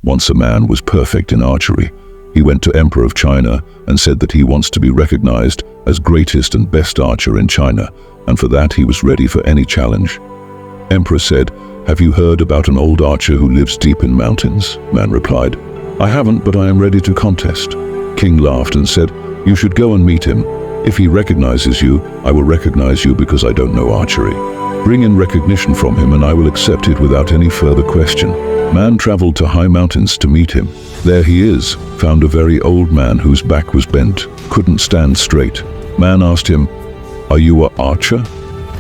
Once a man was perfect in archery. He went to Emperor of China and said that he wants to be recognized as greatest and best archer in China, and for that he was ready for any challenge. Emperor said, "Have you heard about an old archer who lives deep in mountains?" Man replied, "I haven't, but I am ready to contest." King laughed and said, "You should go and meet him. If he recognizes you, I will recognize you because I don't know archery. Bring in recognition from him and I will accept it without any further question." Man traveled to high mountains to meet him. There he is, found a very old man whose back was bent, couldn't stand straight. Man asked him, "Are you an archer?"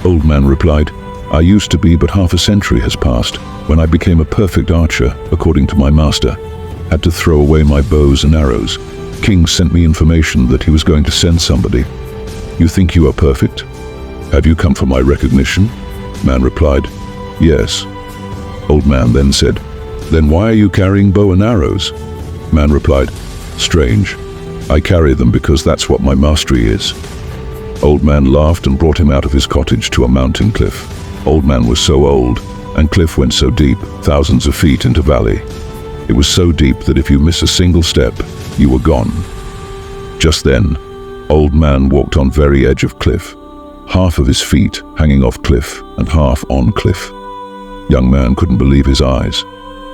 Old man replied, "I used to be, but half a century has passed. When I became a perfect archer, according to my master, had to throw away my bows and arrows. King sent me information that he was going to send somebody. You think you are perfect? Have you come for my recognition?" Man replied, "Yes." Old man then said, "Then why are you carrying bow and arrows?" Man replied, "Strange. I carry them because that's what my mastery is." Old man laughed and brought him out of his cottage to a mountain cliff. Old man was so old, and cliff went so deep, thousands of feet into valley. It was so deep that if you miss a single step, you were gone. Just then, old man walked on very edge of cliff, half of his feet hanging off cliff and half on cliff. Young man couldn't believe his eyes.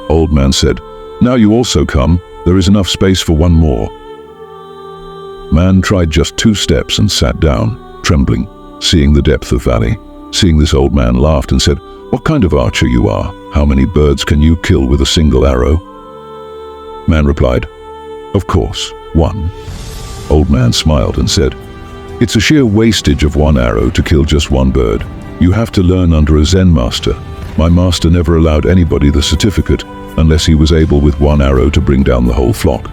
Old man said, "Now you also come. There is enough space for one more." Man tried just 2 steps and sat down, trembling, seeing the depth of valley. Seeing this, old man laughed and said, "What kind of archer you are? How many birds can you kill with a single arrow?" Man replied, "Of course, 1. Old man smiled and said, "It's a sheer wastage of 1 arrow to kill just 1 bird. You have to learn under a Zen master. My master never allowed anybody the certificate unless he was able with 1 arrow to bring down the whole flock."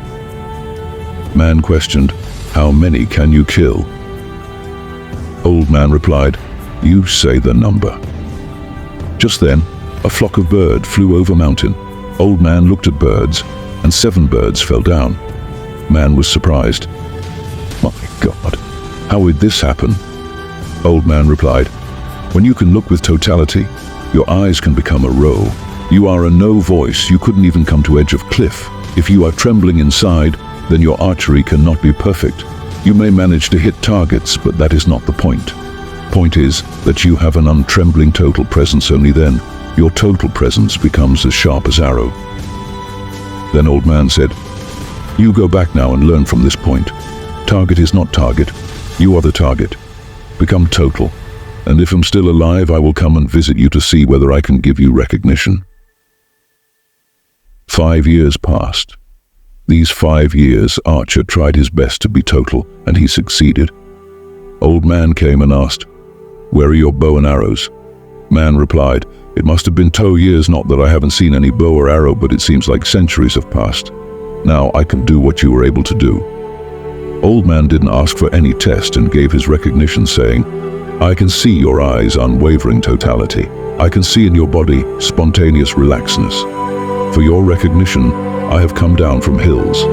Man questioned, "How many can you kill?" Old man replied, "You say the number." Just then, a flock of birds flew over mountain. Old man looked at birds, and 7 birds fell down. Man was surprised. "My God, how would this happen?" Old man replied, "When you can look with totality, your eyes can become a row. You are a no voice, you couldn't even come to edge of cliff. If you are trembling inside, then your archery cannot be perfect. You may manage to hit targets, but that is not the point. Point is that you have an untrembling total presence. Only then, your total presence becomes as sharp as arrow." Then old man said, "You go back now and learn from this point. Target is not target. You are the target. Become total. And if I'm still alive, I will come and visit you to see whether I can give you recognition." 5 years passed. These 5 years, Archer tried his best to be total, and he succeeded. Old man came and asked, "Where are your bow and arrows?" Man replied, "It must have been 2 years, not that I haven't seen any bow or arrow, but it seems like centuries have passed. Now I can do what you were able to do." Old man didn't ask for any test and gave his recognition, saying, "I can see your eyes' unwavering totality. I can see in your body spontaneous relaxedness. For your recognition, I have come down from hills.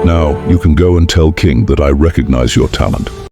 Now you can go and tell King that I recognize your talent."